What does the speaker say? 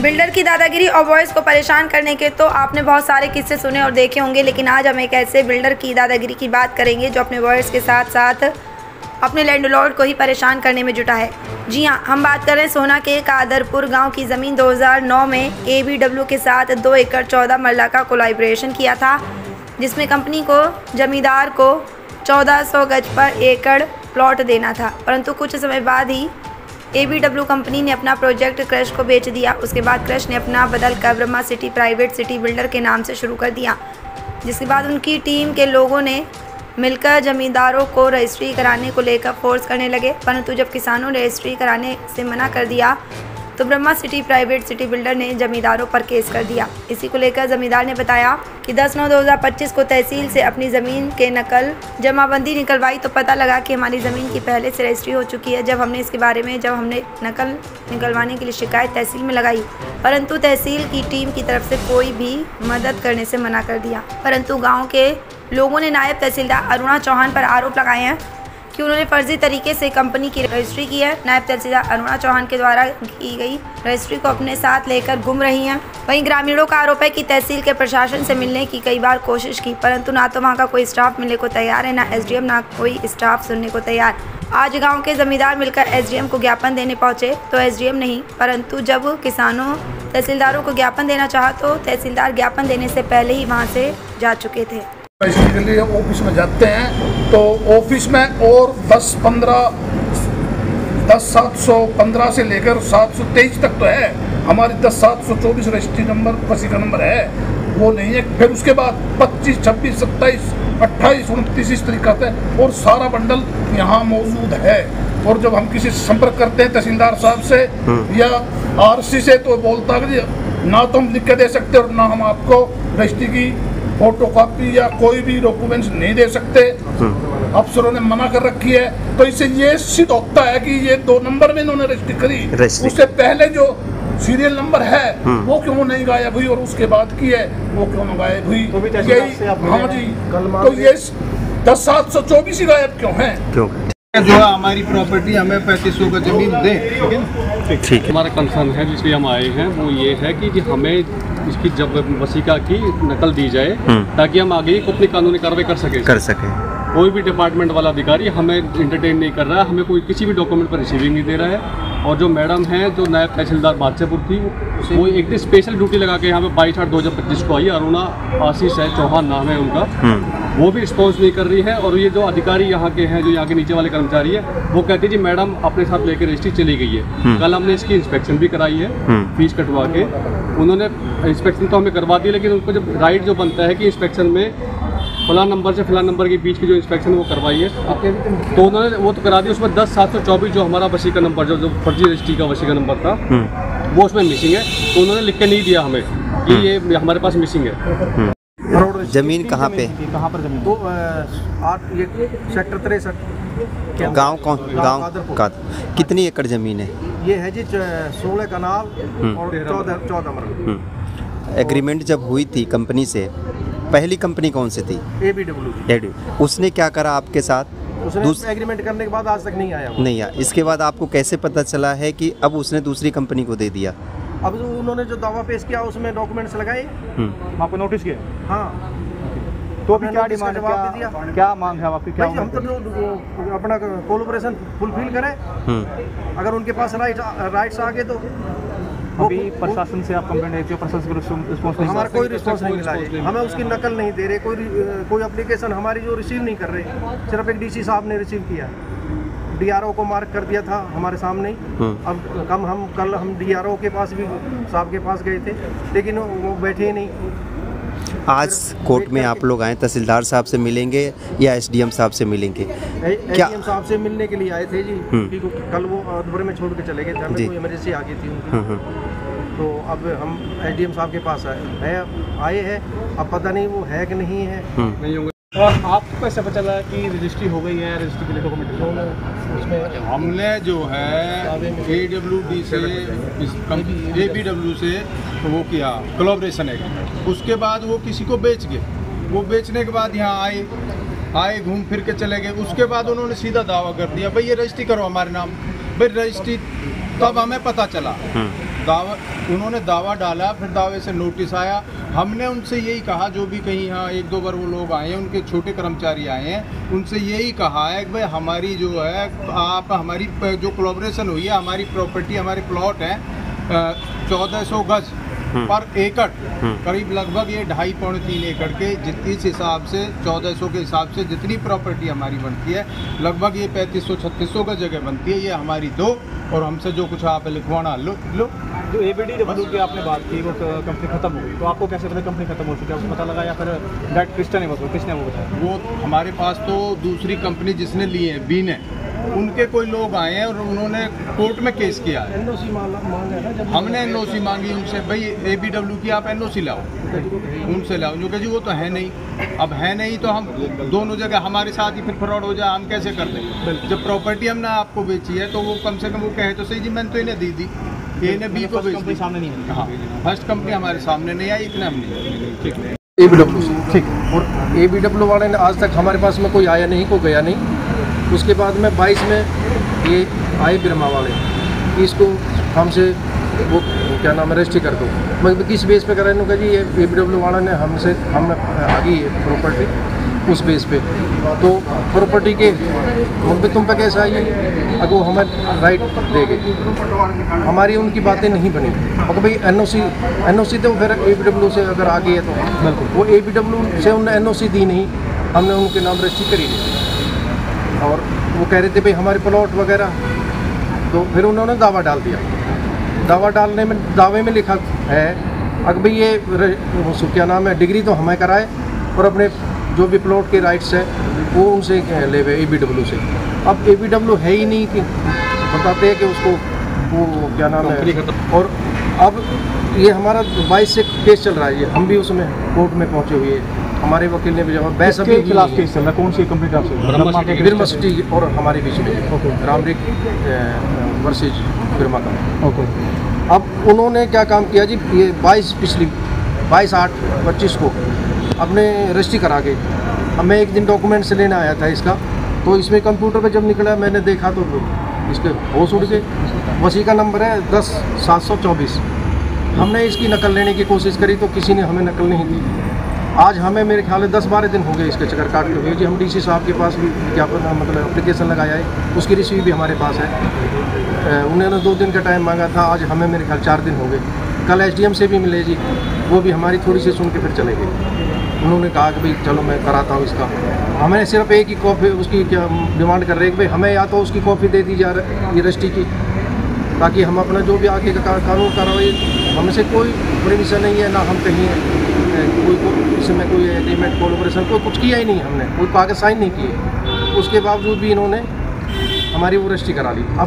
Builder की दादागिरी और वॉइस को परेशान करने के तो आपने बहुत सारे किस्से सुने और देखे होंगे, लेकिन आज हम एक ऐसे बिल्डर की दादागिरी की बात करेंगे जो अपने वॉइस के साथ साथ अपने लैंडलॉर्ड को ही परेशान करने में जुटा है। जी हाँ, हम बात कर रहे हैं सोना के कादरपुर गांव की ज़मीन। 2009 में ABW के साथ 2 एकड़ 14 मरला का कोलैबोरेशन किया था, जिसमें कंपनी को जमींदार को 1400 गज पर एकड़ प्लॉट देना था। परंतु कुछ समय बाद ही ABW कंपनी ने अपना प्रोजेक्ट क्रश को बेच दिया। उसके बाद क्रश ने अपना बदलकर Brahma city private city builder के नाम से शुरू कर दिया, जिसके बाद उनकी टीम के लोगों ने मिलकर ज़मींदारों को रजिस्ट्री कराने को लेकर फोर्स करने लगे। परंतु जब किसानों ने रजिस्ट्री कराने से मना कर दिया तो Brahma city private city builder ने ज़मींदारों पर केस कर दिया। इसी को लेकर ज़मींदार ने बताया कि 10/9/2025 को तहसील से अपनी ज़मीन के नकल जमाबंदी निकलवाई तो पता लगा कि हमारी ज़मीन की पहले से रजिस्ट्री हो चुकी है। जब हमने इसके बारे में नकल निकलवाने के लिए शिकायत तहसील में लगाई, परंतु तहसील की टीम की तरफ से कोई भी मदद करने से मना कर दिया। परंतु गाँव के लोगों ने नायब तहसीलदार अरुणा चौहान पर आरोप लगाए हैं कि उन्होंने फर्जी तरीके से कंपनी की रजिस्ट्री की है। नायब तहसीलदार अरुणा चौहान के द्वारा की गई रजिस्ट्री को अपने साथ लेकर घूम रही हैं। वहीं ग्रामीणों का आरोप है कि तहसील के प्रशासन से मिलने की कई बार कोशिश की, परंतु ना तो वहां का कोई स्टाफ मिलने को तैयार है, ना SDM, ना कोई स्टाफ सुनने को तैयार। आज गाँव के जमींदार मिलकर SDM को ज्ञापन देने पहुँचे तो SDM नहीं, परंतु जब किसानों तहसीलदारों को ज्ञापन देना चाहा तो तहसीलदार ज्ञापन देने से पहले ही वहाँ से जा चुके थे। रजिस्ट्री के लिए ऑफिस में जाते हैं तो ऑफिस में और 10/715 से लेकर 723 तक तो है। हमारी 10/724 रजिस्ट्री नंबर वसी का नंबर है, वो नहीं है। फिर उसके बाद 25, 26, 27, 28, 29 इस तरीका से और सारा बंडल यहाँ मौजूद है। और जब हम किसी से संपर्क करते हैं तहसीलदार साहब से या RC से तो बोलता है ना तो हम लिख के दे सकते और ना हम आपको रजिस्ट्री की फोटोकॉपी या कोई भी डॉक्यूमेंट्स नहीं दे सकते। अफसरों ने मना कर रखी है। तो इससे ये सिद्ध होता है कि ये 2 नंबर में इन्होंने रजिस्ट्री करी, उससे पहले जो सीरियल नंबर है वो क्यों नहीं गायब हुई और उसके बाद की है वो क्यों नहीं गायब हुई। यही हाँ जी, तो ये 10/724 ही गायब क्यों है? जो है हमारी प्रॉपर्टी हमें 3500 का जमीन दे, ठीक है। हमारा कंसर्न है जिसलिए हम आए हैं वो ये है कि हमें इसकी जब वसीका की नकल दी जाए ताकि हम आगे अपनी कानूनी कार्रवाई कर सके। कोई भी डिपार्टमेंट वाला अधिकारी हमें इंटरटेन नहीं कर रहा है, हमें कोई किसी भी डॉक्यूमेंट पर रिसीविंग नहीं दे रहा है। और जो मैडम है जो नायब तहसीलदार बादशाहपुर थी, वो एक दिन स्पेशल ड्यूटी लगा के यहाँ पे 22/8/2025 को आई। अरुणा आशीष है, चौहान नाम है उनका, वो भी रिस्पॉन्स नहीं कर रही है। और ये जो अधिकारी यहाँ के हैं, जो यहाँ के नीचे वाले कर्मचारी है, वो कहते हैं जी मैडम अपने साथ लेकर रजिस्ट्री चली गई है। कल हमने इसकी इंस्पेक्शन भी कराई है फीस कटवा के। उन्होंने इंस्पेक्शन तो हमें करवा दी, लेकिन उनको जब राइट जो बनता है कि इंस्पेक्शन में फलां नंबर से फलां नंबर के बीच की जो इंस्पेक्शन वो करवाई है, तो उन्होंने वो तो करा दी। उसमें 10/724 जो हमारा वसी का नंबर जो फर्जी रजिस्ट्री का वसी का नंबर था वो उसमें मिसिंग है, तो उन्होंने लिख के नहीं दिया हमें कि ये हमारे पास मिसिंग है। जमीन कहाँ पे? कहाँ पर जमीन? 8 सेक्टर 63। गांव कौन? गांव का कितनी एकड़ जमीन है? ये है जी 16 कनाल और 14 मरला। एग्रीमेंट जब हुई थी कंपनी से, पहली कंपनी कौन सी थी? ABW। उसने क्या करा आपके साथ? उसने एग्रीमेंट करने के बाद आज तक नहीं आया। नहीं आया। इसके बाद आपको कैसे पता चला है कि अब उसने दूसरी कंपनी को दे दिया? अब उन्होंने जो दावा पेश किया उसमें डॉक्यूमेंट्स लगाए, आपको नोटिस किया। हाँ, तो अभी क्या डिमांड है, क्या मांग है आपकी? क्या हम तो अपना कोलैबोरेशन फुलफिल करें। अगर उनके पास राइट्स आ गए तो अभी प्रशासन से आप कंप्लेंट देते हो, प्रशासन को रिस्पॉन्स नहीं? हमारा कोई रिस्पॉन्स नहीं मिला है। हमें उसकी नकल नहीं दे रहे, कोई एप्लीकेशन हमारी जो रिसीव नहीं कर रहे। सिर्फ एक DC साहब ने रिसीव किया, DRO को मार्क कर दिया था हमारे सामने ही। अब कल हम DRO के पास भी साहब के पास गए थे, लेकिन वो बैठे ही नहीं। आज कोर्ट में आप लोग आए, तहसीलदार साहब से मिलेंगे या SDM साहब से मिलेंगे? SDM साहब से मिलने के लिए आए थे जी, क्योंकि कल वो दोपहर में छोड़ के चले गए थे, हमें कोई इमरजेंसी आ गई थी उनकी। तो अब हम SDM साहब के पास आए हैं। अब पता नहीं वो है कि नहीं है। नहीं होंगे। आपको कैसे पता चला कि रजिस्ट्री हो गई है? रजिस्ट्री के लिए डॉक्यूमेंट उसमें हमने जो है ABW से तो वो किया कोलैबोरेशन है। उसके बाद वो किसी को बेच गए। वो बेचने के बाद यहाँ आए घूम फिर के चले गए। उसके बाद उन्होंने सीधा दावा कर दिया भाई ये रजिस्ट्री करो हमारे नाम। भाई रजिस्ट्री तब हमें पता चला उन्होंने दावा डाला, फिर दावे से नोटिस आया। हमने उनसे यही कहा, जो भी कहीं यहाँ एक दो बार वो लोग आए हैं, उनके छोटे कर्मचारी आए हैं, उनसे यही कहा है कि भाई हमारी जो है, आप हमारी जो कोलैबोरेशन हुई है, हमारी प्रॉपर्टी, हमारे प्लॉट हैं 1400 गज पर एकड़, करीब लगभग ये 2.5-3 एकड़ के जिस हिसाब से 1400 के हिसाब से जितनी प्रॉपर्टी हमारी बनती है, लगभग ये 3500-3600 का जगह बनती है, ये हमारी दो, और हमसे जो कुछ आप लिखवाना लो। जो ABDW की आपने बात की वो कंपनी खत्म हो गई, तो आपको कैसे पता कंपनी खत्म हो चुकी है? आपको पता लगा या फिर डायरेक्ट किसने वो बताया? वो हमारे पास तो दूसरी कंपनी जिसने ली है, बी ने, उनके कोई लोग आए हैं और उन्होंने कोर्ट में केस किया है। हमने NOC मांगी उनसे, भाई ABW की आप NOC लाओ, उनसे लाओ, जो कि जी वो तो है नहीं। अब है नहीं तो हम दोनों जगह हमारे साथ ही फिर फ्रॉड हो जाए, हम कैसे कर दें? जब प्रॉपर्टी हमने आपको बेची है तो वो कम से कम वो कहे तो सही जी मैंने तो इन्हें दी थी, इन्हें बी को बेच दी। सामने नहीं है। हाँ, फर्स्ट कंपनी हमारे सामने नहीं आई, इतना हमने। ठीक है, ABW से, ठीक। और ABW वाले ने आज तक हमारे पास में कोई आया नहीं, कोई गया नहीं। उसके बाद में 22 में ये आए बिरमा वाले, इसको हमसे वो क्या नाम है रजिस्ट्री कर दो। मैं किस बेस पे करा इन्होंने? जी ये ABW वाला ने हमसे आ गई है प्रॉपर्टी उस बेस पे, तो प्रॉपर्टी के मुद्दे तुम पे कैसे आई है? अगर वो हमें राइट देंगे, हमारी उनकी बातें नहीं बनी। अगर भाई NOC तो फिर ABW से अगर आ गई है तो बिल्कुल वो ABW से उन्होंने NOC दी नहीं, हमने उनके नाम रजिस्ट्री करी नहीं। और वो कह रहे थे भाई हमारे प्लॉट वगैरह, तो फिर उन्होंने दावा डाल दिया। दावा डालने में दावे में लिखा है अगर भाई ये क्या नाम है डिग्री तो हमें कराए और अपने जो भी प्लॉट के राइट्स है वो उनसे ले हुए ABW से। अब ABW है ही नहीं कि बताते हैं कि उसको वो क्या नाम है। और अब ये हमारा 22 से केस चल रहा है, ये हम भी उसमें कोर्ट में पहुँचे हुए हैं। हमारे वकील ने भी जवाब बैस अभी खिलाफ केस चल रहा है। कौन सी कंपनी का? बिरमा सिटी और हमारे बीच में रामरिक वर्सेज बिरमा का। ओके, अब उन्होंने क्या काम किया जी, ये 22/8/25 को अपने रजिस्ट्री करा के, अब मैं एक दिन डॉक्यूमेंट्स लेने आया था इसका, तो इसमें कंप्यूटर पे जब निकला मैंने देखा तो इसके होश उड़ गए। वसी का नंबर है 10/724। हमने इसकी नकल लेने की कोशिश करी तो किसी ने हमें नकल नहीं दी। आज हमें मेरे ख्याल है 10-12 दिन हो गए इसके चक्कर काटते हुए जी। हम DC साहब के पास भी विज्ञापन मतलब एप्लीकेशन लगाया है, उसकी रिसीव भी हमारे पास है। उन्होंने 2 दिन का टाइम मांगा था, आज हमें मेरे ख्याल 4 दिन हो गए। कल SDM से भी मिले जी, वो भी हमारी थोड़ी सी सुन के फिर चले गए। उन्होंने कहा कि भाई चलो मैं कराता हूँ इसका। हमें सिर्फ एक ही कॉपी उसकी क्या डिमांड कर रहे हैं कि भाई हमें या तो उसकी कॉपी दे दी जा रही रजिस्ट्री की, ताकि हम अपना जो भी आगे का कानून कार्रवाई, हमसे कोई परमिशन नहीं है, ना हम कहीं कोई इसमें कोई एग्रीमेंट कोलैबोरेशन कोई कुछ किया ही नहीं, हमने कोई कागज साइन नहीं किए। उसके बावजूद भी इन्होंने हमारी वो रजिस्ट्री करा ली। अब